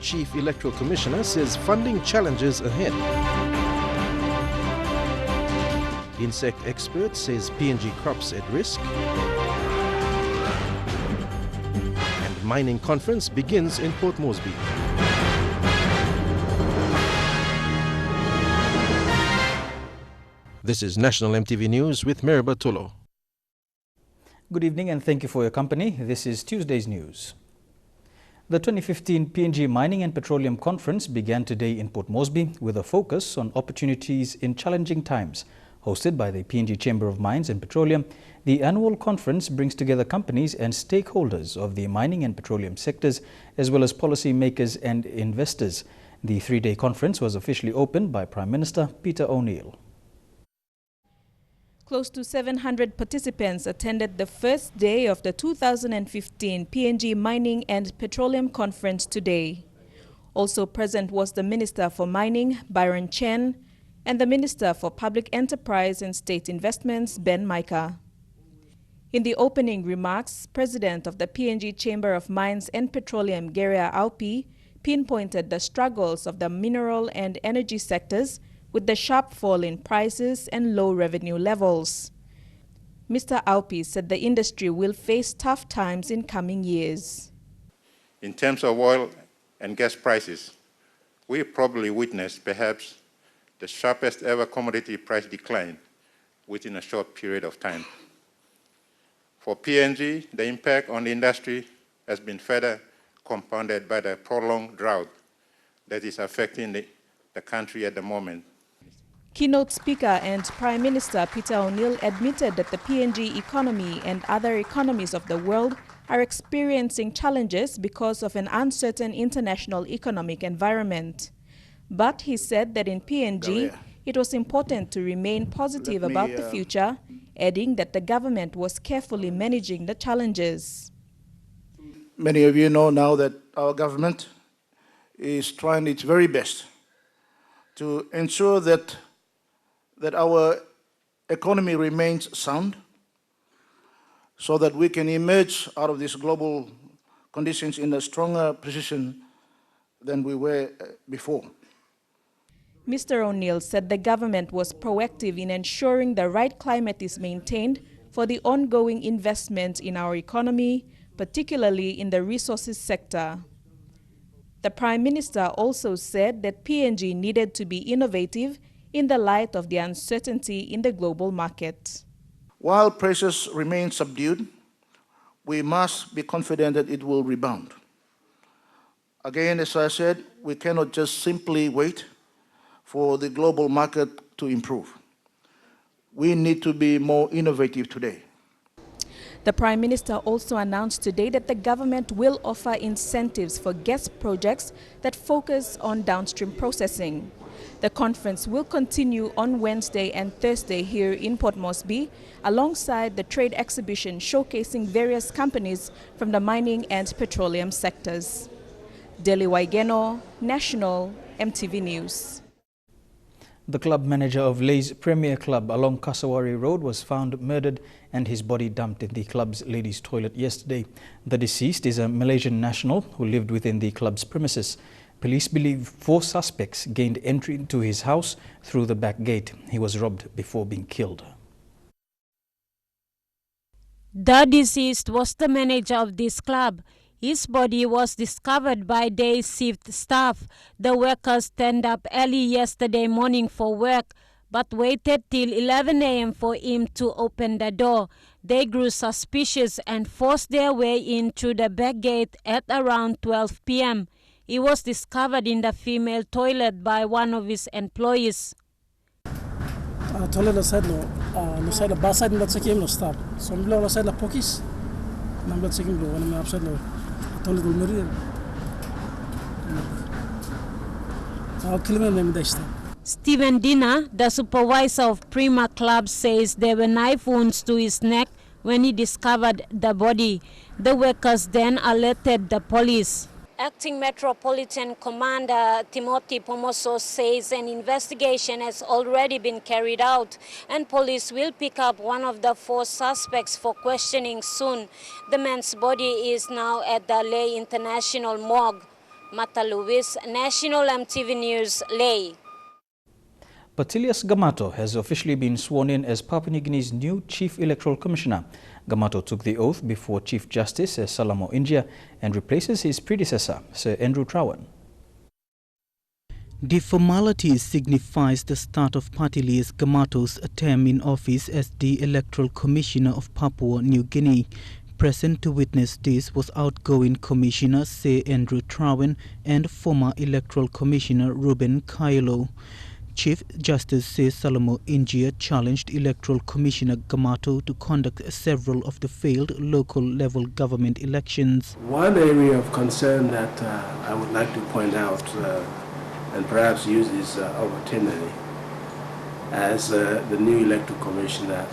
Chief Electoral Commissioner says funding challenges ahead. Insect expert says PNG crops at risk. And mining conference begins in Port Moresby. This is National EMTV News with Meriba Tulo. Good evening and thank you for your company. This is Tuesday's news. The 2015 PNG Mining and Petroleum Conference began today in Port Moresby with a focus on opportunities in challenging times. Hosted by the PNG Chamber of Mines and Petroleum, the annual conference brings together companies and stakeholders of the mining and petroleum sectors, as well as policy makers and investors. The three-day conference was officially opened by Prime Minister Peter O'Neill. Close to 700 participants attended the first day of the 2015 PNG Mining and Petroleum Conference today. Also present was the Minister for Mining, Byron Chen, and the Minister for Public Enterprise and State Investments, Ben Micah. In the opening remarks, President of the PNG Chamber of Mines and Petroleum, Geria Aupi, pinpointed the struggles of the mineral and energy sectors with the sharp fall in prices and low revenue levels. Mr. Aupi said the industry will face tough times in coming years. In terms of oil and gas prices, we probably witnessed perhaps the sharpest ever commodity price decline within a short period of time. For PNG, the impact on the industry has been further compounded by the prolonged drought that is affecting the country at the moment. Keynote speaker and Prime Minister Peter O'Neill admitted that the PNG economy and other economies of the world are experiencing challenges because of an uncertain international economic environment. But he said that in PNG, it was important to remain positive about the future, adding that the government was carefully managing the challenges. Many of you know now that our government is trying its very best to ensure that our economy remains sound so that we can emerge out of these global conditions in a stronger position than we were before. Mr. O'Neill said the government was proactive in ensuring the right climate is maintained for the ongoing investment in our economy, particularly in the resources sector. The Prime Minister also said that PNG needed to be innovative in the light of the uncertainty in the global market. While prices remain subdued, we must be confident that it will rebound. Again, as I said, we cannot just simply wait for the global market to improve. We need to be more innovative today. The Prime Minister also announced today that the government will offer incentives for gas projects that focus on downstream processing. The conference will continue on Wednesday and Thursday here in Port Moresby, alongside the trade exhibition showcasing various companies from the mining and petroleum sectors. Deli Waigeno, National EMTV News. The club manager of Lay's Premier Club along Kasawari Road was found murdered and his body dumped in the club's ladies' toilet yesterday. The deceased is a Malaysian national who lived within the club's premises. Police believe 4 suspects gained entry into his house through the back gate. He was robbed before being killed. The deceased was the manager of this club. His body was discovered by day shift staff. The workers turned up early yesterday morning for work, but waited till 11 a.m. for him to open the door. They grew suspicious and forced their way in through the back gate at around 12 p.m. He was discovered in the female toilet by one of his employees. Toilet side no side bus side not sekim no stop. Some below side la pokis. Number sekim below one upside no toilet will murder. Stephen Dina, the supervisor of Prima Club, says there were knife wounds to his neck when he discovered the body. The workers then alerted the police. Acting Metropolitan Commander Timothy Pomoso says an investigation has already been carried out and police will pick up one of the 4 suspects for questioning soon. The man's body is now at the Leh International Morgue. Mata Lewis, National EMTV News, Ley. Patilias Gamato has officially been sworn in as Papua New Guinea's new Chief Electoral Commissioner. Gamato took the oath before Chief Justice Salamo Injia and replaces his predecessor, Sir Andrew Trowan. The formality signifies the start of Patilias Gamato's term in office as the Electoral Commissioner of Papua New Guinea. Present to witness this was outgoing Commissioner Sir Andrew Trowan and former Electoral Commissioner Ruben Kailo. Chief Justice Sir Salamo Injia challenged Electoral Commissioner Gamato to conduct several of the failed local-level government elections. One area of concern that I would like to point out and perhaps use this opportunity as the new Electoral Commissioner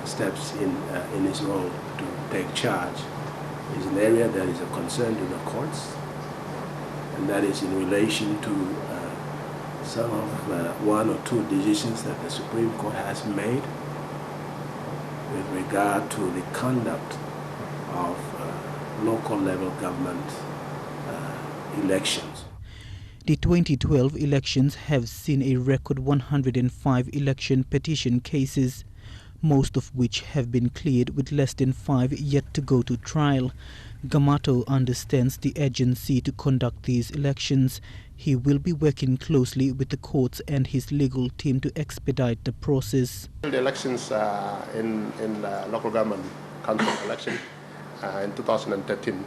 steps in his role to take charge is an area that is of concern to the courts, and that is in relation to some of one or two decisions that the Supreme Court has made with regard to the conduct of local level government elections. The 2012 elections have seen a record 105 election petition cases, most of which have been cleared with less than 5 yet to go to trial. Gamato understands the urgency to conduct these elections. He will be working closely with the courts and his legal team to expedite the process. The elections in local government council election in 2013,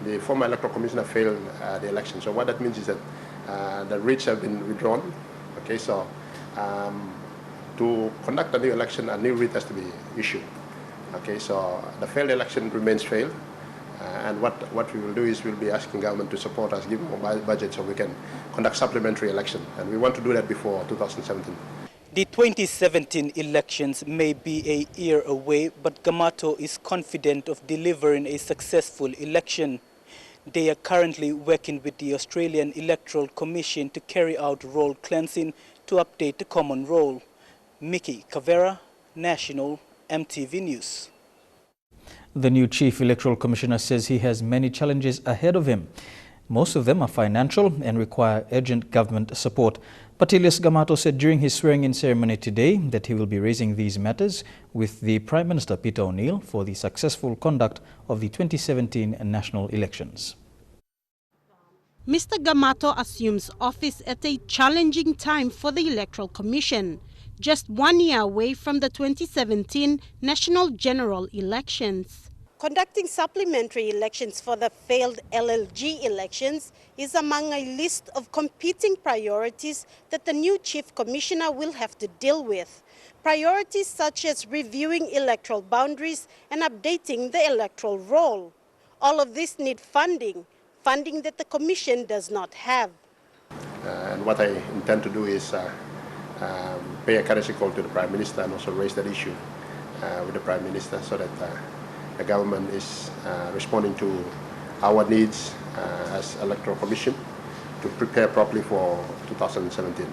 the former electoral commissioner failed the election. So what that means is that the writs have been withdrawn. Okay, so to conduct a new election, a new writ has to be issued. Okay, so the failed election remains failed, and what we will do is we'll be asking government to support us, give more budget so we can conduct supplementary election, and we want to do that before 2017. The 2017 elections may be a year away, but Gamato is confident of delivering a successful election. They are currently working with the Australian Electoral Commission to carry out roll cleansing to update the common roll. Mickey Cavera, National EMTV News. The new Chief Electoral Commissioner says he has many challenges ahead of him. Most of them are financial and require urgent government support. Patilias Gamato said during his swearing-in ceremony today that he will be raising these matters with the Prime Minister Peter O'Neill for the successful conduct of the 2017 national elections. Mr. Gamato assumes office at a challenging time for the Electoral Commission, just 1 year away from the 2017 national general elections. Conducting supplementary elections for the failed LLG elections is among a list of competing priorities that the new Chief Commissioner will have to deal with. Priorities such as reviewing electoral boundaries and updating the electoral roll. All of this need funding that the Commission does not have. And what I intend to do is pay a courtesy call to the Prime Minister and also raise that issue with the Prime Minister so that the government is responding to our needs as Electoral Commission to prepare properly for 2017.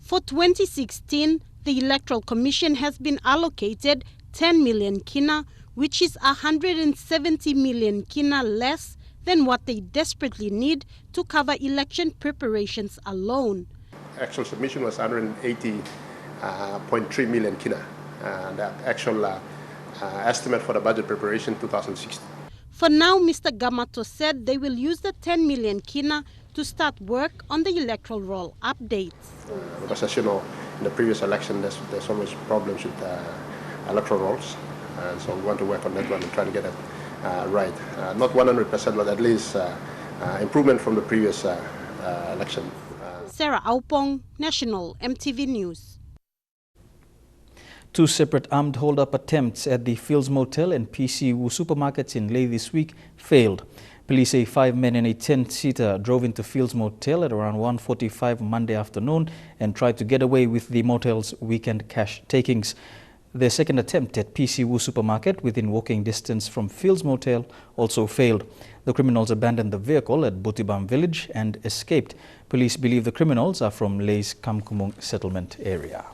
For 2016, the Electoral Commission has been allocated 10 million kina, which is 170 million kina less than what they desperately need to cover election preparations alone. Actual submission was 180.3 million kina, and the actual estimate for the budget preparation 2016. For now, Mr. Gamato said they will use the 10 million kina to start work on the electoral roll updates. Because as you know, in the previous election, there's always problems with electoral rolls, and so we want to work on that one and try to get it right. Not 100%, but at least improvement from the previous election. Sarah Aupong, National EMTV News. Two separate armed hold-up attempts at the Fields Motel and PC Wu supermarkets in Ley this week failed. Police say 5 men in a 10-seater drove into Fields Motel at around 1:45 Monday afternoon and tried to get away with the motel's weekend cash takings. Their second attempt at PC Wu supermarket within walking distance from Fields Motel also failed. The criminals abandoned the vehicle at Butibam village and escaped. Police believe the criminals are from Ley's Kamkumung settlement area.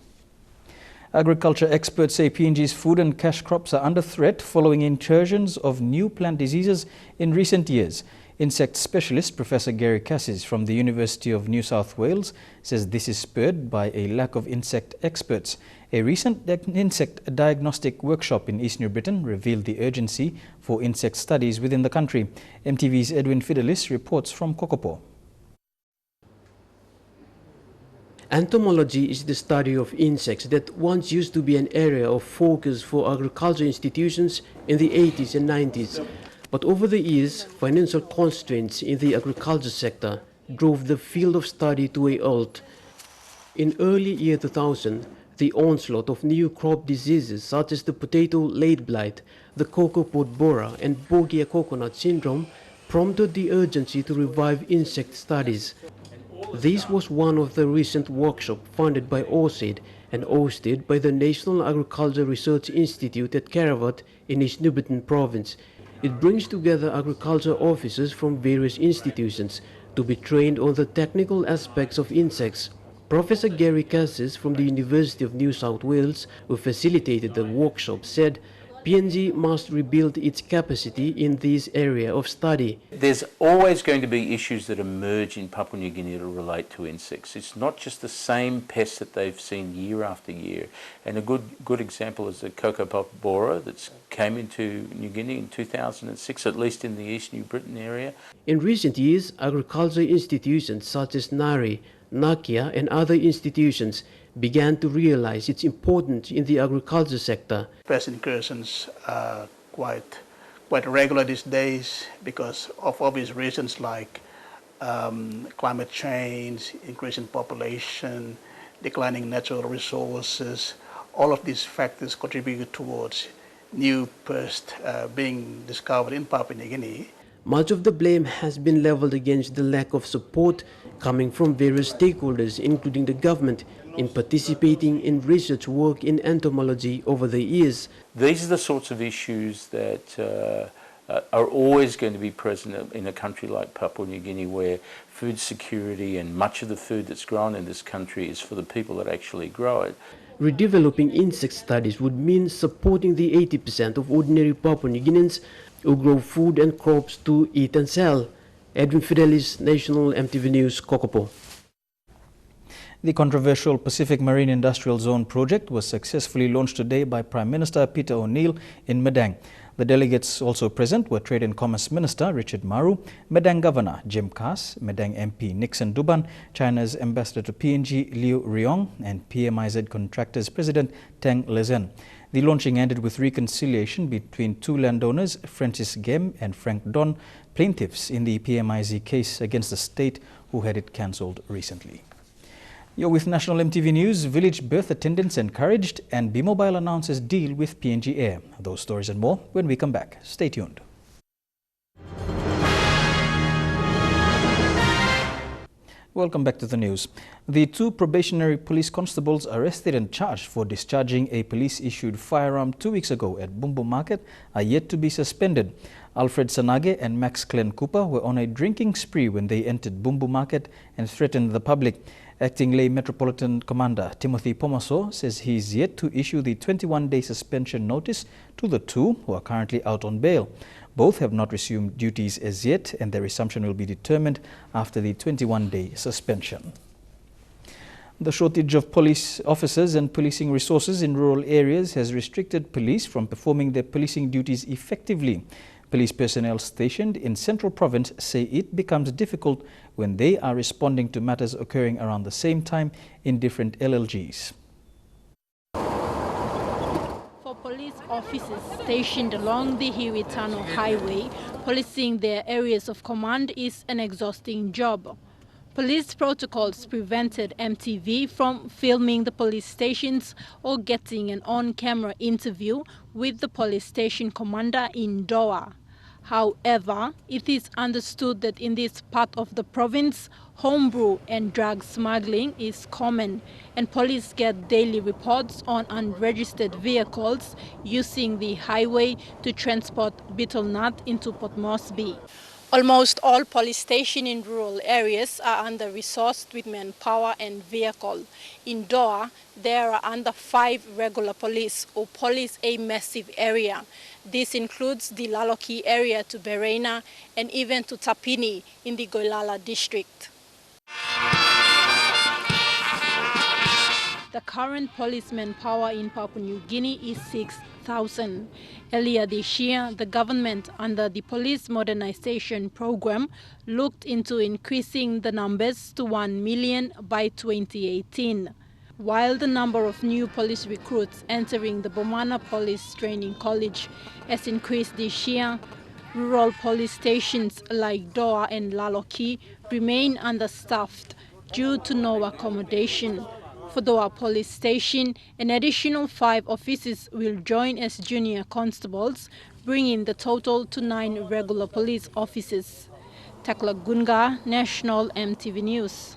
Agriculture experts say PNG's food and cash crops are under threat following incursions of new plant diseases in recent years. Insect specialist Professor Gary Cassis from the University of New South Wales says this is spurred by a lack of insect experts. A recent insect diagnostic workshop in East New Britain revealed the urgency for insect studies within the country. MTV's Edwin Fidelis reports from Kokopo. Entomology is the study of insects that once used to be an area of focus for agriculture institutions in the 80s and 90s. But over the years, financial constraints in the agriculture sector drove the field of study to a halt. In early year 2000, the onslaught of new crop diseases such as the potato late blight, the cocoa pod borer and Bogia coconut syndrome prompted the urgency to revive insect studies. This was one of the recent workshops funded by OSAID and hosted by the National Agriculture Research Institute at Karavat in East New Britain Province. It brings together agriculture officers from various institutions to be trained on the technical aspects of insects. Professor Gary Cassis from the University of New South Wales, who facilitated the workshop, said PNG must rebuild its capacity in this area of study. There's always going to be issues that emerge in Papua New Guinea that relate to insects. It's not just the same pests that they've seen year after year. And a good example is the cocoa pod borer that came into New Guinea in 2006, at least in the East New Britain area. In recent years, agriculture institutions such as NARI, Nakia and other institutions began to realize its importance in the agriculture sector. Pest incursions are quite regular these days because of obvious reasons like climate change, increasing population, declining natural resources. All of these factors contribute towards new pests being discovered in Papua New Guinea. Much of the blame has been leveled against the lack of support coming from various stakeholders, including the government, in participating in research work in entomology over the years. These are the sorts of issues that are always going to be present in a country like Papua New Guinea, where food security and much of the food that's grown in this country is for the people that actually grow it. Redeveloping insect studies would mean supporting the 80% of ordinary Papua New Guineans who grow food and crops to eat and sell. Edwin Fidelis, National MTV News, Kokopo. The controversial Pacific Marine Industrial Zone project was successfully launched today by Prime Minister Peter O'Neill in Madang. The delegates also present were Trade and Commerce Minister Richard Maru, Madang Governor Jim Kass, Madang MP Nixon Duban, China's Ambassador to PNG Liu Riong, and PMIZ Contractors President Tang Lezen. The launching ended with reconciliation between two landowners, Francis Gem and Frank Don, plaintiffs in the PMIZ case against the state who had it cancelled recently. You're with National MTV News. Village birth attendants encouraged and B-Mobile announces deal with PNG Air. Those stories and more when we come back. Stay tuned. Welcome back to the news. The two probationary police constables arrested and charged for discharging a police-issued firearm 2 weeks ago at Bumbu Market are yet to be suspended. Alfred Sanage and Max Glenn Cooper were on a drinking spree when they entered Bumbu Market and threatened the public. Acting Lay Metropolitan Commander Timothy Pomaso says he is yet to issue the 21-day suspension notice to the two who are currently out on bail. Both have not resumed duties as yet, and their resumption will be determined after the 21-day suspension. The shortage of police officers and policing resources in rural areas has restricted police from performing their policing duties effectively. Police personnel stationed in Central Province say it becomes difficult when they are responding to matters occurring around the same time in different LLGs. For police officers stationed along the Hiwi-Tano Highway, policing their areas of command is an exhausting job. Police protocols prevented MTV from filming the police stations or getting an on-camera interview with the police station commander in Doha. However, it is understood that in this part of the province, homebrew and drug smuggling is common, and police get daily reports on unregistered vehicles using the highway to transport betel nut into Port Moresby. Almost all police stations in rural areas are under-resourced with manpower and vehicle. In Doha, there are under 5 regular police who police a massive area. This includes the Laloki area to Berena and even to Tapini in the Goilala district. The current police manpower in Papua New Guinea is 6,000. Earlier this year, the government, under the Police Modernization Program, looked into increasing the numbers to 1 million by 2018. While the number of new police recruits entering the Bomana Police Training College has increased this year, rural police stations like Doa and Laloki remain understaffed due to no accommodation. For Doa Police Station, an additional 5 officers will join as junior constables, bringing the total to 9 regular police officers. Takla Gunga, National EMTV News.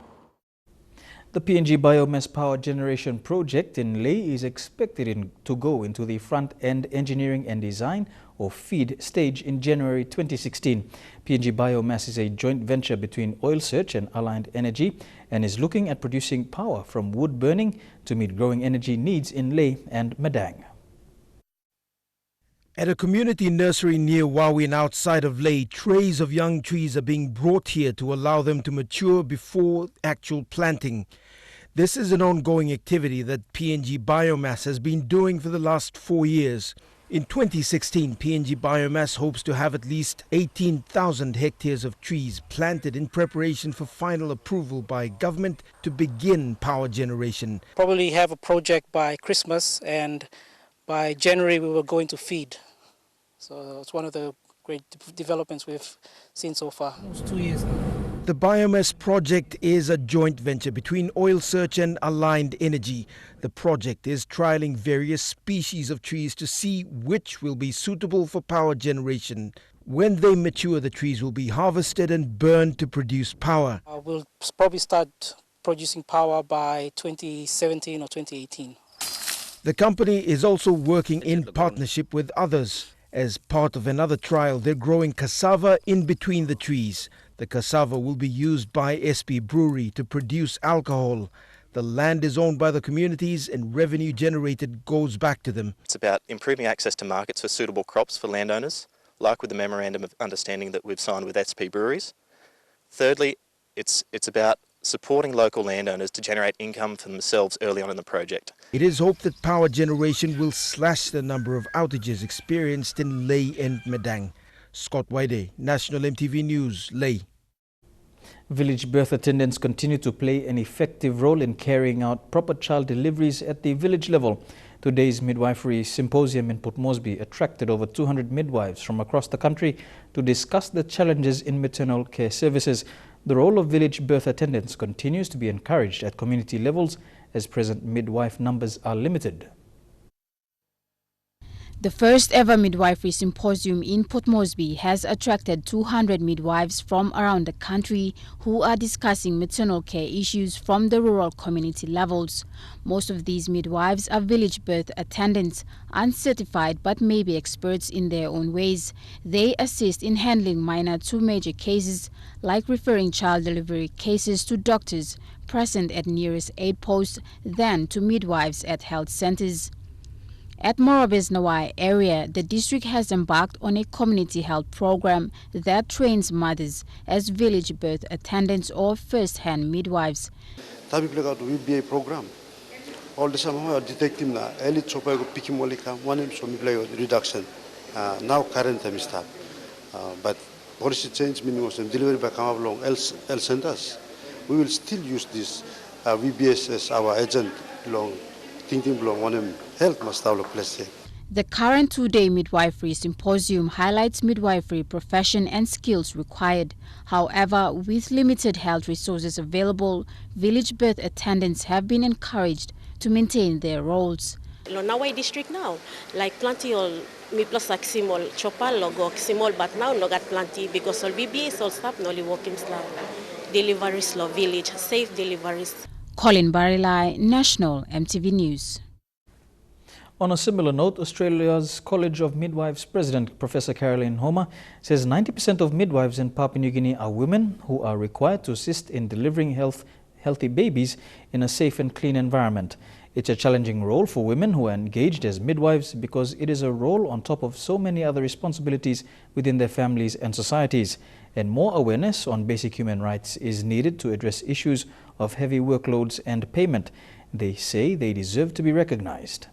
The PNG Biomass Power Generation Project in Leh is expected to go into the front-end engineering and design or FEED stage in January 2016. PNG Biomass is a joint venture between Oil Search and Aligned Energy and is looking at producing power from wood burning to meet growing energy needs in Leh and Madang. At a community nursery near Wawin outside of Leh, trays of young trees are being brought here to allow them to mature before actual planting. This is an ongoing activity that PNG Biomass has been doing for the last 4 years. In 2016, PNG Biomass hopes to have at least 18,000 hectares of trees planted in preparation for final approval by government to begin power generation. Probably have a project by Christmas, and by January we will go into feed. So it's one of the great developments we've seen so far. Almost 2 years now. The Biomass project is a joint venture between Oil Search and Aligned Energy. The project is trialling various species of trees to see which will be suitable for power generation. When they mature, the trees will be harvested and burned to produce power. We'll probably start producing power by 2017 or 2018. The company is also working in partnership with others. As part of another trial, they're growing cassava in between the trees. The cassava will be used by SP Brewery to produce alcohol. The land is owned by the communities and revenue generated goes back to them. It's about improving access to markets for suitable crops for landowners, like with the Memorandum of Understanding that we've signed with SP Breweries. Thirdly, it's about supporting local landowners to generate income for themselves early on in the project. It is hoped that power generation will slash the number of outages experienced in Leh and Madang. Scott Waide, National EMTV News, Leh. Village birth attendants continue to play an effective role in carrying out proper child deliveries at the village level. Today's midwifery symposium in Port Moresby attracted over 200 midwives from across the country to discuss the challenges in maternal care services. The role of village birth attendants continues to be encouraged at community levels as present midwife numbers are limited. The first ever midwifery symposium in Port Moresby has attracted 200 midwives from around the country who are discussing maternal care issues from the rural community levels. Most of these midwives are village birth attendants, uncertified but maybe experts in their own ways. They assist in handling minor to major cases, like referring child delivery cases to doctors present at nearest aid posts, then to midwives at health centers. At Morobes Nawai area, the district has embarked on a community health program that trains mothers as village birth attendants or first-hand midwives. VBA program. All the time detecting early reduction. Now current time stop. But policy change meaning was delivery by come along else centers. We will still use this VBS as our agent long. The current two-day midwifery symposium highlights midwifery profession and skills required. However, with limited health resources available, village birth attendants have been encouraged to maintain their roles. Nawai district now, like plenty all me plus simol chopal logo simol, but now no got plenty because all BBS all stop no only working slab deliveries law village safe deliveries. Colin Barilai, National EMTV News. On a similar note, Australia's College of Midwives President Professor Caroline Homer says 90% of midwives in Papua New Guinea are women who are required to assist in delivering healthy babies in a safe and clean environment. It's a challenging role for women who are engaged as midwives because it is a role on top of so many other responsibilities within their families and societies. And more awareness on basic human rights is needed to address issues of heavy workloads and payment. They say they deserve to be recognized.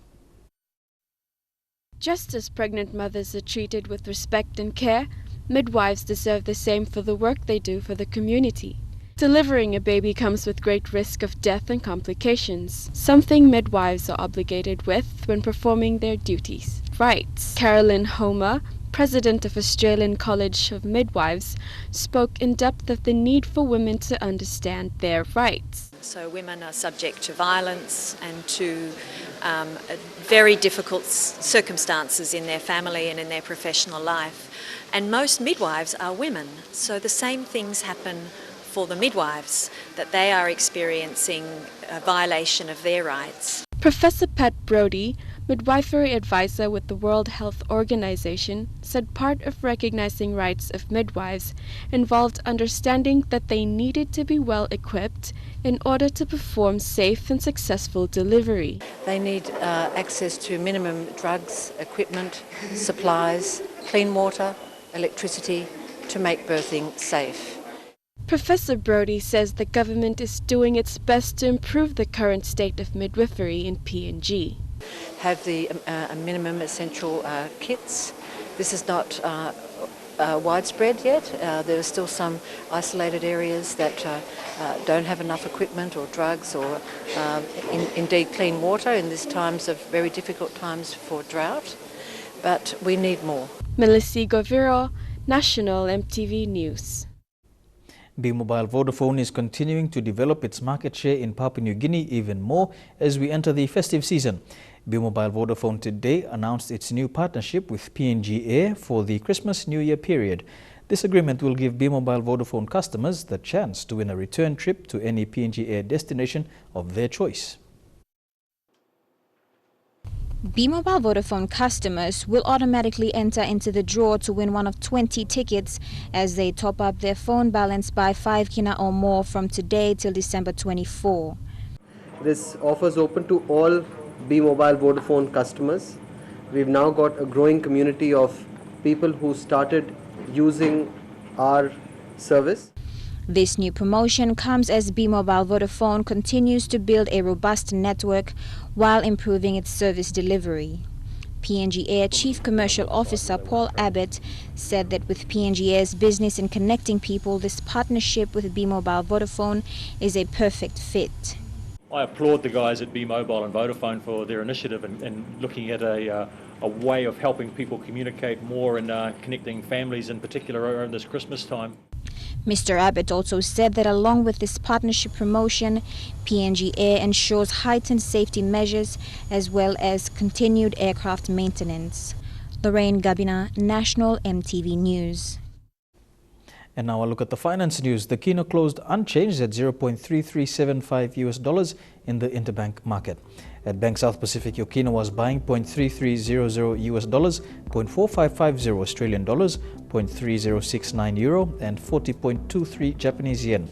Just as pregnant mothers are treated with respect and care, midwives deserve the same for the work they do for the community. Delivering a baby comes with great risk of death and complications, something midwives are obligated with when performing their duties. Rights. Carolyn Homer, president of Australian College of Midwives, spoke in depth of the need for women to understand their rights. So women are subject to violence and to very difficult circumstances in their family and in their professional life. And most midwives are women, so the same things happen for the midwives, that they are experiencing a violation of their rights. Professor Pat Brody, midwifery advisor with the World Health Organization, said part of recognizing rights of midwives involved understanding that they needed to be well equipped in order to perform safe and successful delivery. They need access to minimum drugs, equipment, supplies, clean water, electricity to make birthing safe. Professor Brody says the government is doing its best to improve the current state of midwifery in PNG. Have the minimum essential kits. This is not widespread yet. There are still some isolated areas that don't have enough equipment or drugs or indeed clean water in these times of very difficult times for drought. But we need more. Melissa Goviro, National EMTV News. B-Mobile Vodafone is continuing to develop its market share in Papua New Guinea even more as we enter the festive season. B-Mobile Vodafone today announced its new partnership with PNG Air for the Christmas-New Year period. This agreement will give B-Mobile Vodafone customers the chance to win a return trip to any PNG Air destination of their choice. B-Mobile Vodafone customers will automatically enter into the draw to win one of 20 tickets as they top up their phone balance by 5 kina or more from today till December 24. This offer is open to all B-Mobile Vodafone customers. We've now got a growing community of people who started using our service. This new promotion comes as B-Mobile Vodafone continues to build a robust network while improving its service delivery. PNG Air Chief Commercial Officer Paul Abbott said that with PNG Air's business in connecting people, this partnership with B-Mobile Vodafone is a perfect fit. I applaud the guys at B-Mobile and Vodafone for their initiative and looking at a way of helping people communicate more and connecting families in particular around this Christmas time. Mr. Abbott also said that along with this partnership promotion, PNG Air ensures heightened safety measures as well as continued aircraft maintenance. Lorraine Gabina, National EMTV News. And now a look at the finance news. The kina closed unchanged at $0.3375 in the interbank market. At Bank South Pacific, your kina was buying $0.3300 $0.4550 Australian dollars, €0.3069 and 40.23 Japanese yen.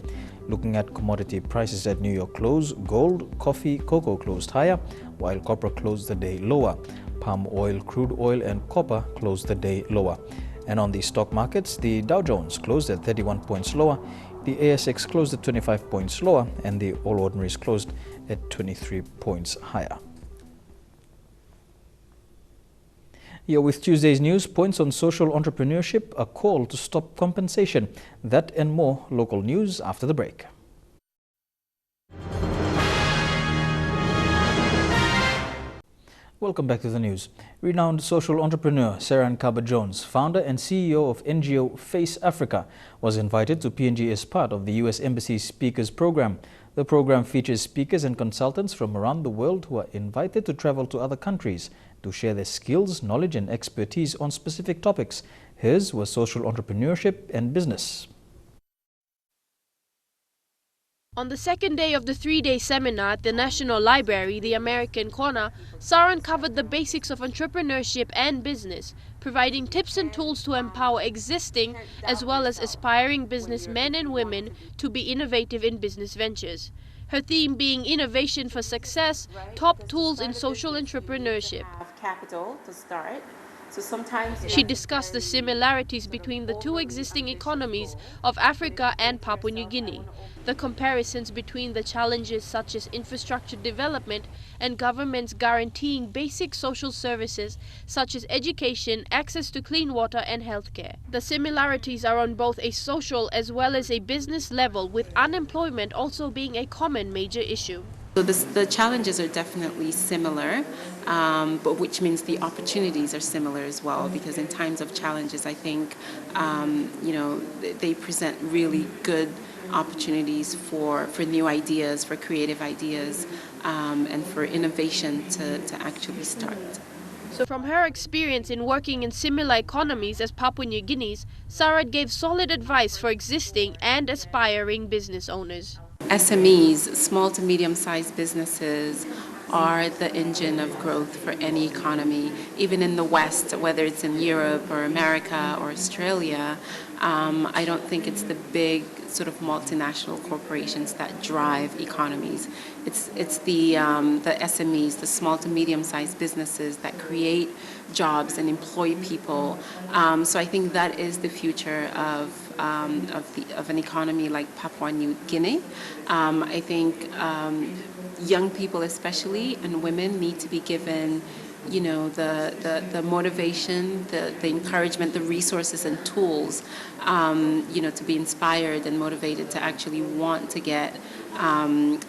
Looking at commodity prices at New York close, gold, coffee, cocoa closed higher, while copper closed the day lower. Palm oil, crude oil and copper closed the day lower. And on the stock markets, the Dow Jones closed at 31 points lower, the ASX closed at 25 points lower, and the All Ordinaries closed at 23 points higher. Here with Tuesday's news, points on social entrepreneurship, a call to stop compensation. That and more local news after the break. Welcome back to the news. Renowned social entrepreneur Sarah Nkaba-Jones, founder and CEO of NGO Face Africa, was invited to PNG as part of the U.S. Embassy's Speakers Program. The program features speakers and consultants from around the world who are invited to travel to other countries to share their skills, knowledge and expertise on specific topics. Hers was social entrepreneurship and business. On the second day of the three-day seminar at the National Library, the American Corner, Saran covered the basics of entrepreneurship and business, providing tips and tools to empower existing as well as aspiring businessmen and women to be innovative in business ventures. her theme being innovation for success, top tools in social entrepreneurship. Capital to start. So sometimes she discussed the similarities between the two existing economies of Africa and Papua New Guinea, the comparisons between the challenges such as infrastructure development and governments guaranteeing basic social services such as education, access to clean water and healthcare. The similarities are on both a social as well as a business level, with unemployment also being a common major issue. So the challenges are definitely similar, but which means the opportunities are similar as well, because in times of challenges, I think, they present really good opportunities for new ideas, for creative ideas, and for innovation to actually start. So from her experience in working in similar economies as Papua New Guinea's, Sarad gave solid advice for existing and aspiring business owners. SMEs, small to medium-sized businesses, are the engine of growth for any economy, even in the West, whether it's in Europe or America or Australia. I don't think it's the big sort of multinational corporations that drive economies. It's the SMEs, the small to medium-sized businesses that create jobs and employ people. So I think that is the future of an economy like Papua New Guinea. I think young people especially and women need to be given the motivation, the encouragement, the resources and tools, to be inspired and motivated to actually want to get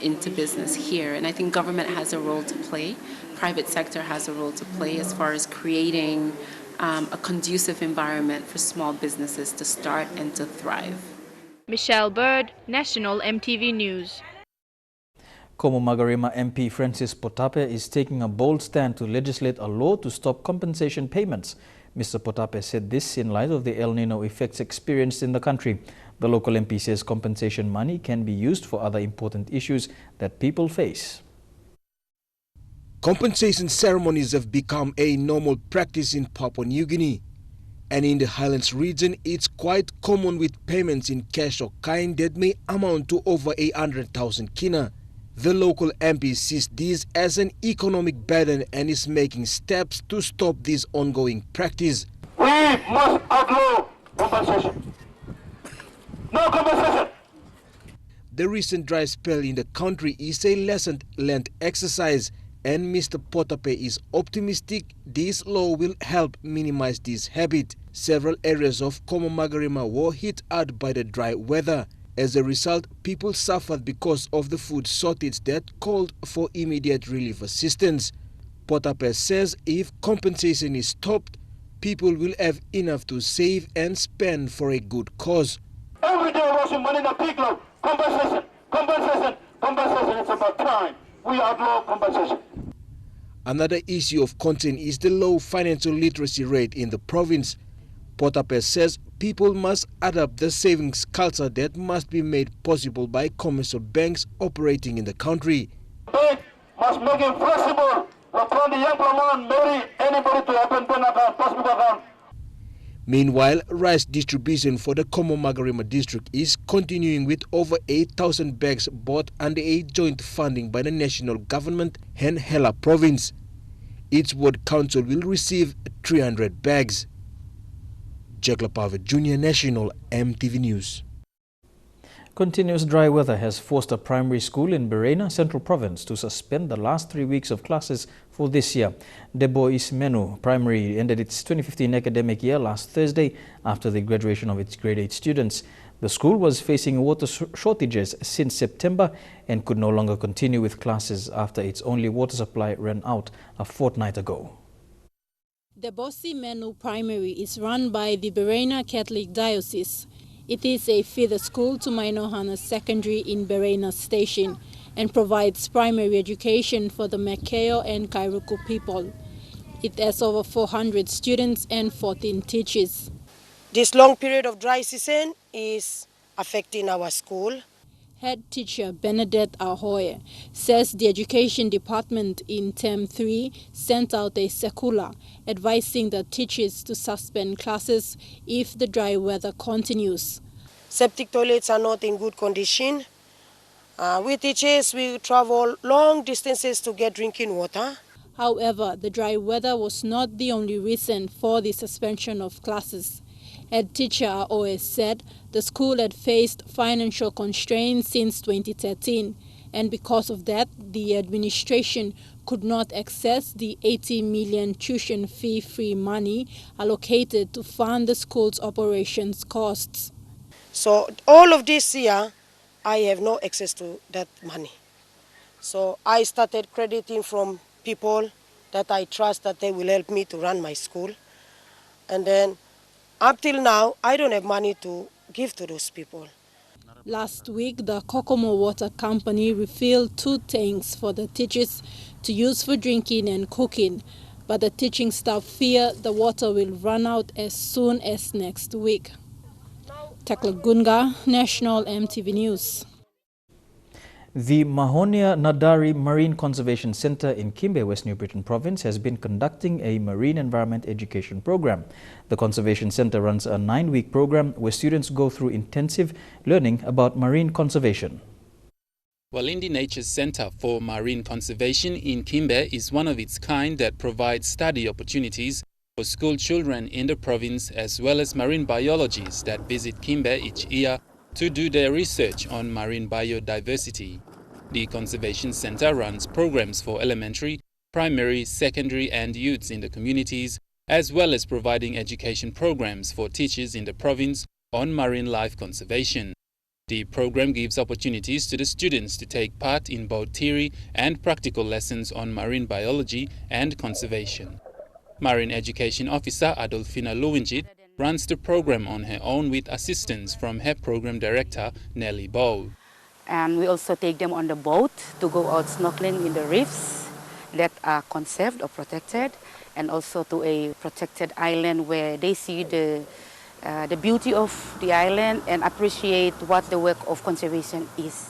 into business here. And I think government has a role to play. Private sector has a role to play as far as creating a conducive environment for small businesses to start and to thrive. Michelle Bird, National EMTV News. Como Magarima MP Francis Potape is taking a bold stand to legislate a law to stop compensation payments. Mr. Potape said this in light of the El Nino effects experienced in the country. The local MP says compensation money can be used for other important issues that people face. Compensation ceremonies have become a normal practice in Papua New Guinea. And in the Highlands region, it's quite common with payments in cash or kind that may amount to over 800,000 kina. The local MP sees this as an economic burden and is making steps to stop this ongoing practice. We must outlaw compensation. No compensation. The recent dry spell in the country is a lesson learned exercise, and Mr. Potape is optimistic this law will help minimize this habit. Several areas of Como Magarima were hit hard by the dry weather. As a result, people suffered because of the food shortage that called for immediate relief assistance. Potape says if compensation is stopped, people will have enough to save and spend for a good cause. Every day rushing money in a pig load. Compensation, compensation, compensation. It's about time we outlaw compensation. Another issue of concern is the low financial literacy rate in the province. Potape says people must adopt the savings culture that must be made possible by commercial banks operating in the country. Bank must make it flexible. From the young man, marry anybody to open bank account, possible account. Meanwhile, rice distribution for the Como Magarima district is continuing with over 8,000 bags bought under a joint funding by the national government and Hela province. Each ward council will receive 300 bags. Jack Lapave, Junior National EMTV News. Continuous dry weather has forced a primary school in Berena, Central Province, to suspend the last 3 weeks of classes for this year. Debo Ismenu Primary ended its 2015 academic year last Thursday after the graduation of its grade 8 students. The school was facing water shortages since September and could no longer continue with classes after its only water supply ran out a fortnight ago. The Bosi Menu Primary is run by the Berena Catholic Diocese. It is a feeder school to Mainohana Secondary in Berena Station and provides primary education for the Makeo and Kairuku people. It has over 400 students and 14 teachers. This long period of dry season is affecting our school. Head teacher Benedette Ahoye says the education department in Term 3 sent out a circular advising the teachers to suspend classes if the dry weather continues. Septic toilets are not in good condition. We teachers, we travel long distances to get drinking water. However, the dry weather was not the only reason for the suspension of classes. Head teacher OS said the school had faced financial constraints since 2013, and because of that, the administration could not access the 80 million tuition fee-free money allocated to fund the school's operations costs. So all of this year, I have no access to that money. So I started crediting from people that I trust that they will help me to run my school. And then up till now, I don't have money to give to those people. Last week, the Kokomo Water Company refilled 2 tanks for the teachers to use for drinking and cooking, but the teaching staff fear the water will run out as soon as next week. Tekla Gunga, National EMTV News. The Mahonia Nadari Marine Conservation Centre in Kimbe, West New Britain Province has been conducting a marine environment education program. The Conservation Centre runs a 9-week program where students go through intensive learning about marine conservation. Walindi Nature's Centre for Marine Conservation in Kimbe is one of its kind that provides study opportunities for school children in the province as well as marine biologists that visit Kimbe each year to do their research on marine biodiversity. The Conservation Centre runs programs for elementary, primary, secondary and youths in the communities, as well as providing education programs for teachers in the province on marine life conservation. The program gives opportunities to the students to take part in both theory and practical lessons on marine biology and conservation. Marine Education Officer Adolfina Lewinjit runs the program on her own with assistance from her program director, Nelly Bow. And we also take them on the boat to go out snorkeling in the reefs that are conserved or protected, and also to a protected island where they see the beauty of the island and appreciate what the work of conservation is.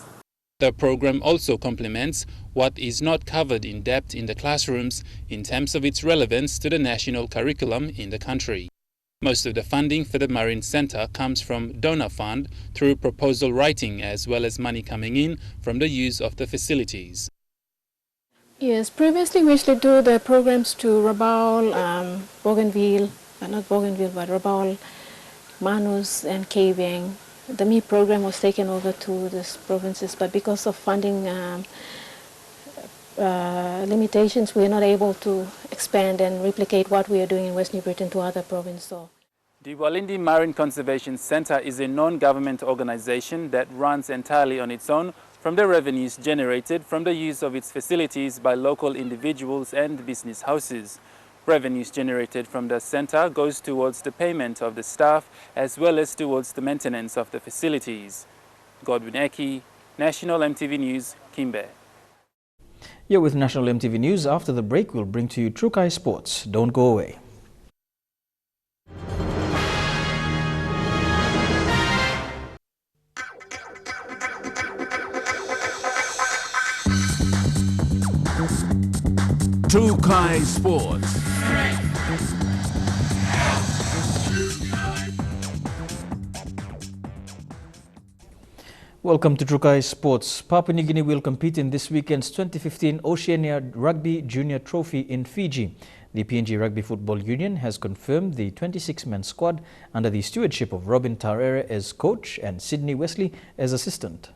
The program also complements what is not covered in depth in the classrooms in terms of its relevance to the national curriculum in the country. Most of the funding for the Marine Centre comes from donor fund through proposal writing as well as money coming in from the use of the facilities. Yes, previously we used to do the programs to Rabaul, Bougainville, not Bougainville, but Rabaul, Manus and Kabeng. The ME program was taken over to these provinces, but because of funding limitations, we are not able to expand and replicate what we are doing in West New Britain to other provinces. The Walindi Marine Conservation Centre is a non-government organisation that runs entirely on its own from the revenues generated from the use of its facilities by local individuals and business houses. Revenues generated from the centre goes towards the payment of the staff as well as towards the maintenance of the facilities. Godwin Eki, National EMTV News, Kimbe. You're with National EMTV News. After the break, we'll bring to you Trukai Sports. Don't go away. Trukai Sports. Welcome to Trukai Sports. Papua New Guinea will compete in this weekend's 2015 Oceania Rugby Junior Trophy in Fiji. The PNG Rugby Football Union has confirmed the 26-man squad under the stewardship of Robin Tarere as coach and Sydney Wesley as assistant.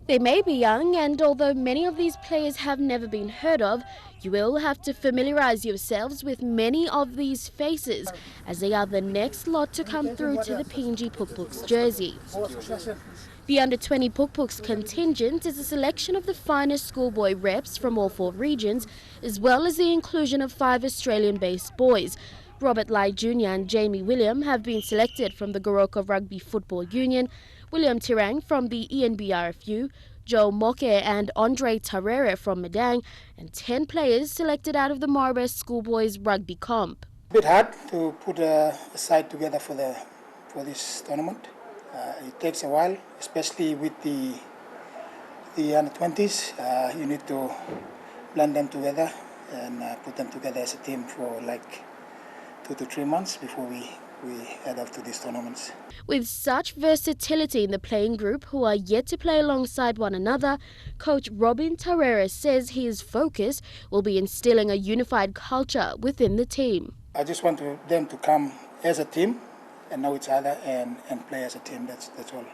They may be young, and although many of these players have never been heard of, you will have to familiarise yourselves with many of these faces, as they are the next lot to come through to the PNG Pukpuks jersey. The Under-20 Pukpuks contingent is a selection of the finest schoolboy reps from all 4 regions, as well as the inclusion of 5 Australian-based boys. Robert Lai Jr. and Jamie William have been selected from the Goroka Rugby Football Union, William Tirang from the ENBRFU, Joe Moke and Andre Tarere from Madang, and 10 players selected out of the Maribor Schoolboys Rugby Comp. A bit hard to put a side together for this tournament. It takes a while, especially with the under-20s. You need to blend them together and put them together as a team for like 2 to 3 months before we we head off to these tournaments. With such versatility in the playing group who are yet to play alongside one another, Coach Robin Tarera says his focus will be instilling a unified culture within the team. I just want them to come as a team and know each other and play as a team. That's all.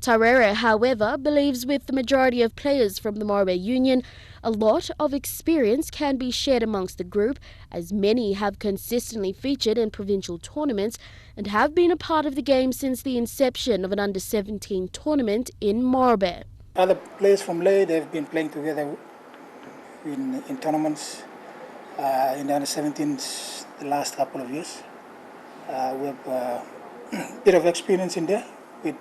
Tarera, however, believes with the majority of players from the Moresby Union, a lot of experience can be shared amongst the group, as many have consistently featured in provincial tournaments and have been a part of the game since the inception of an under-17 tournament in Moresby. Other players from Ley, they've been playing together in tournaments in the under-17s the last couple of years. We have a bit of experience in there with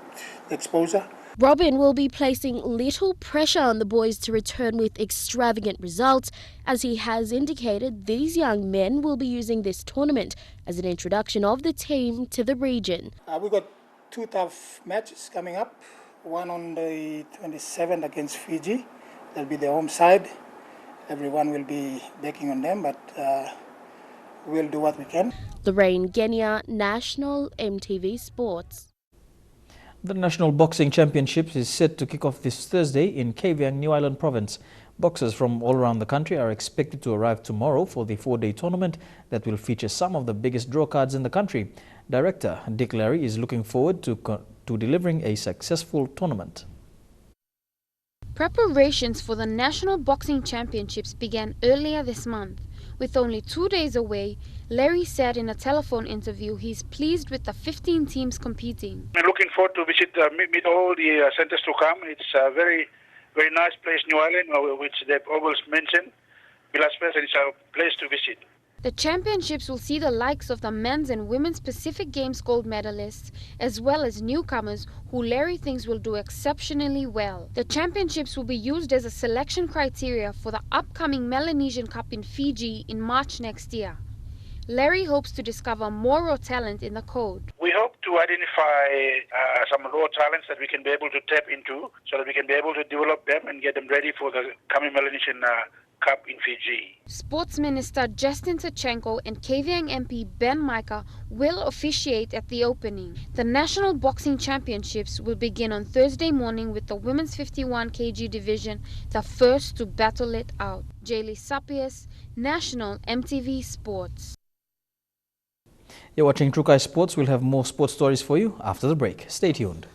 exposure. Robin will be placing little pressure on the boys to return with extravagant results, as he has indicated these young men will be using this tournament as an introduction of the team to the region. We've got 2 tough matches coming up. One on the 27th against Fiji. That'll be the home side. Everyone will be backing on them, but we'll do what we can. Lorraine Genia, National EMTV Sports. The National Boxing Championships is set to kick off this Thursday in Kavieng, New Island Province. Boxers from all around the country are expected to arrive tomorrow for the 4-day tournament that will feature some of the biggest draw cards in the country. Director Dick Larry is looking forward to delivering a successful tournament. Preparations for the National Boxing Championships began earlier this month. With only 2 days away, Larry said in a telephone interview he's pleased with the 15 teams competing. I'm looking forward to meet all the centers to come. It's a very, very nice place, New Island, which they've always mentioned. It's a place to visit. The championships will see the likes of the men's and women's Pacific Games gold medalists, as well as newcomers who Larry thinks will do exceptionally well. The championships will be used as a selection criteria for the upcoming Melanesian Cup in Fiji in March next year. Larry hopes to discover more raw talent in the code. We hope to identify some raw talents that we can be able to tap into so that we can be able to develop them and get them ready for the coming Melanesian Cup in Fiji. Sports Minister Justin Tachenko and Kavieng MP Ben Micah will officiate at the opening. The National Boxing Championships will begin on Thursday morning with the women's 51 kg division, the first to battle it out. Jaylee Sapias, National EMTV Sports. You're watching Trukai Sports. We'll have more sports stories for you after the break. Stay tuned.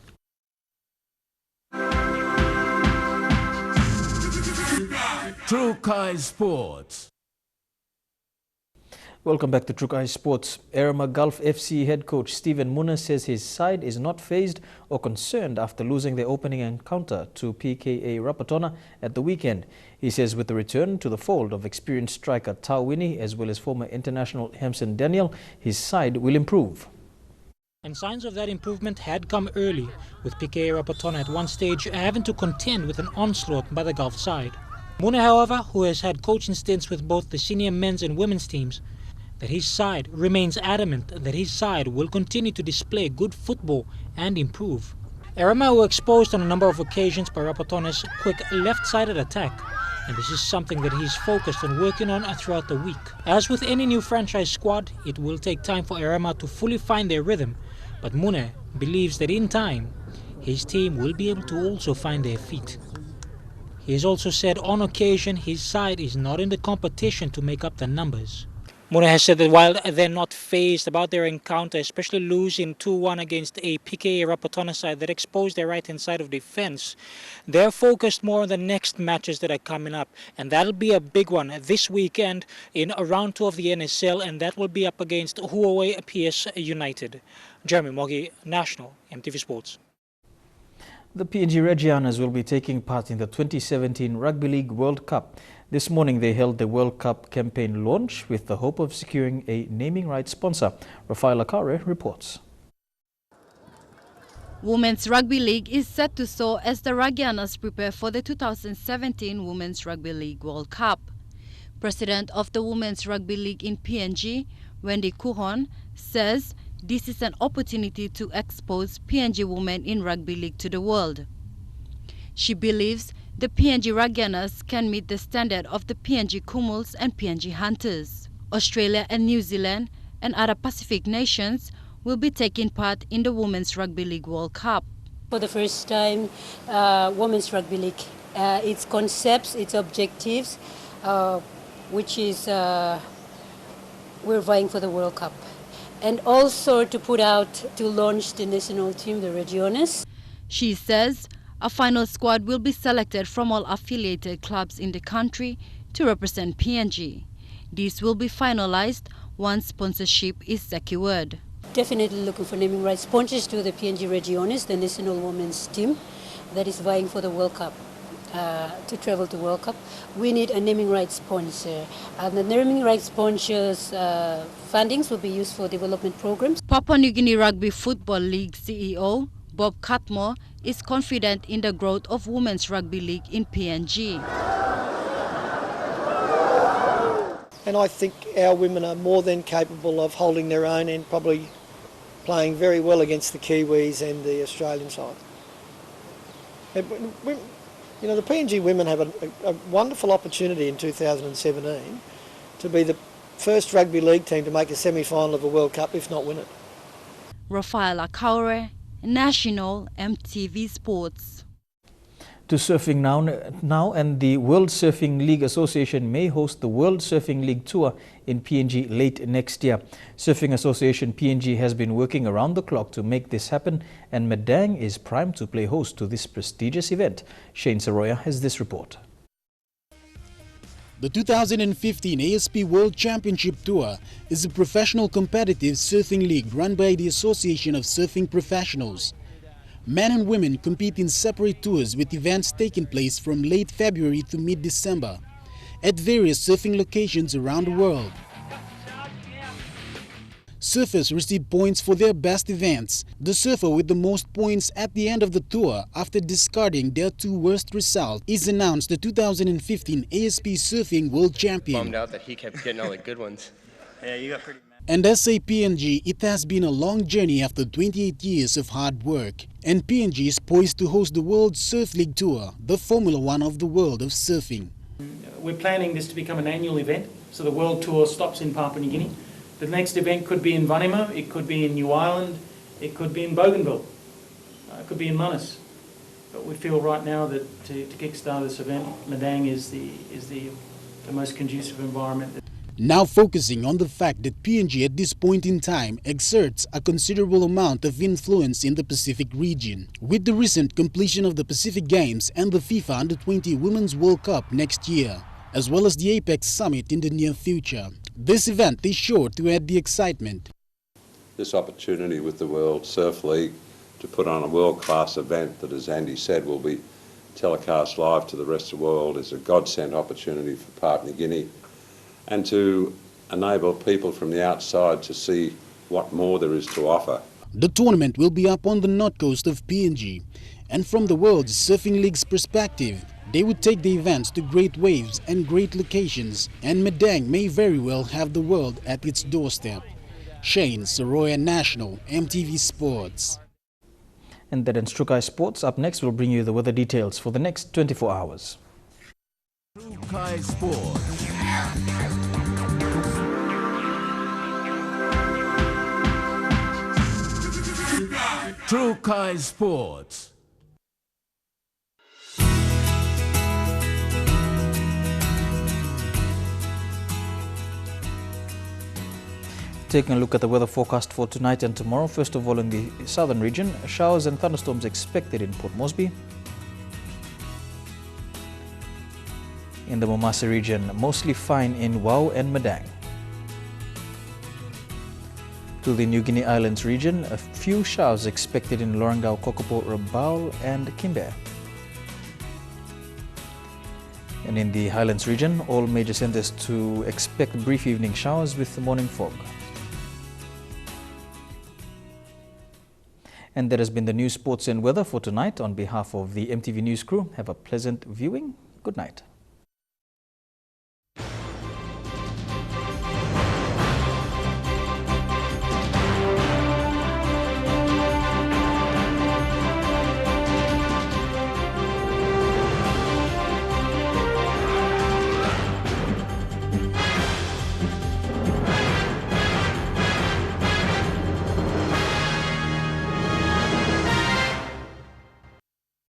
Trukai Sports. Welcome back to Trukai Sports. Erema Gulf FC head coach Stephen Muna says his side is not fazed or concerned after losing their opening encounter to PKA Rapatona at the weekend. He says with the return to the fold of experienced striker Tau Winnie as well as former international Hamson Daniel, his side will improve. And signs of that improvement had come early, with PKA Rapatona at one stage having to contend with an onslaught by the Gulf side. Muna, however, who has had coaching stints with both the senior men's and women's teams, that his side remains adamant that his side will continue to display good football and improve. Erema were exposed on a number of occasions by Rapatona's quick left-sided attack, and this is something that he's focused on working on throughout the week. As with any new franchise squad, it will take time for Erema to fully find their rhythm, but Mune believes that in time, his team will be able to also find their feet. He has also said on occasion his side is not in the competition to make up the numbers. Muna has said that while they're not fazed about their encounter, especially losing 2-1 against a PKA Rapatona side that exposed their right-hand side of defense, they're focused more on the next matches that are coming up. And that'll be a big one this weekend in round 2 of the NSL, and that will be up against Huawei PS United. Jeremy Mogi, National EMTV Sports. The PNG Regianas will be taking part in the 2017 Rugby League World Cup. This morning they held the World Cup campaign launch with the hope of securing a naming rights sponsor. Rafael Akare reports. Women's Rugby League is set to soar as the Regianas prepare for the 2017 Women's Rugby League World Cup. President of the Women's Rugby League in PNG, Wendy Kuhon, says this is an opportunity to expose PNG women in rugby league to the world. She believes the PNG Regianas can meet the standard of the PNG Kumuls and PNG Hunters. Australia and New Zealand and other Pacific nations will be taking part in the Women's Rugby League World Cup. For the first time, Women's Rugby League, its concepts, its objectives, which is we're vying for the World Cup. And also to launch the national team, the Regiones. She says a final squad will be selected from all affiliated clubs in the country to represent PNG. This will be finalized once sponsorship is secured. Definitely looking for naming rights sponsors to the PNG Regiones, the national women's team that is vying for the World Cup. To travel to World Cup, we need a naming rights sponsor. And the naming rights sponsors' fundings will be used for development programs. Papua New Guinea Rugby Football League CEO Bob Cutmore is confident in the growth of Women's Rugby League in PNG. And I think our women are more than capable of holding their own and probably playing very well against the Kiwis and the Australian side. You know, the PNG women have a wonderful opportunity in 2017 to be the first rugby league team to make a semi-final of a World Cup, if not win it. Rafaela Kaure, National EMTV Sports. To surfing now, and the World Surfing League Association may host the World Surfing League Tour in PNG late next year. Surfing Association PNG has been working around the clock to make this happen, and Madang is primed to play host to this prestigious event. Shane Saroya has this report. The 2015 ASP World Championship Tour is a professional competitive surfing league run by the Association of Surfing Professionals. Men and women compete in separate tours with events taking place from late February to mid-December at various surfing locations around the world. Surfers receive points for their best events. The surfer with the most points at the end of the tour after discarding their two worst results is announced the 2015 ASP Surfing World Champion. Bummed out that he kept getting all the good ones. Yeah, you got pretty. And as a PNG, it has been a long journey after 28 years of hard work. And PNG is poised to host the World Surf League Tour, the Formula One of the world of surfing. We're planning this to become an annual event, so the World Tour stops in Papua New Guinea. The next event could be in Vanimo, it could be in New Ireland, it could be in Bougainville, it could be in Manus. But we feel right now that to kickstart this event, Madang is the most conducive environment. Now focusing on the fact that PNG at this point in time exerts a considerable amount of influence in the Pacific region. With the recent completion of the Pacific Games and the FIFA Under-20 Women's World Cup next year, as well as the Apex Summit in the near future, this event is sure to add the excitement. This opportunity with the World Surf League to put on a world-class event that, as Andy said, will be telecast live to the rest of the world is a godsend opportunity for Papua New Guinea, and to enable people from the outside to see what more there is to offer. The tournament will be up on the north coast of PNG, and from the World Surfing League's perspective, they would take the events to great waves and great locations, and Madang may very well have the world at its doorstep. Shane Saroya, National EMTV Sports. And that ends Trukai Sports. Up next, we'll bring you the weather details for the next 24 hours. Trukai Sports. Trukai Sports. Taking a look at the weather forecast for tonight and tomorrow. First of all, in the southern region, showers and thunderstorms expected in Port Moresby. In the Momasa region, mostly fine in Wau and Madang. To the New Guinea Islands region, a few showers expected in Lorengau, Kokopo, Rabaul and Kimber. And in the Highlands region, all major centers to expect brief evening showers with morning fog. And that has been the news, sports and weather for tonight. On behalf of the EMTV News crew, have a pleasant viewing. Good night.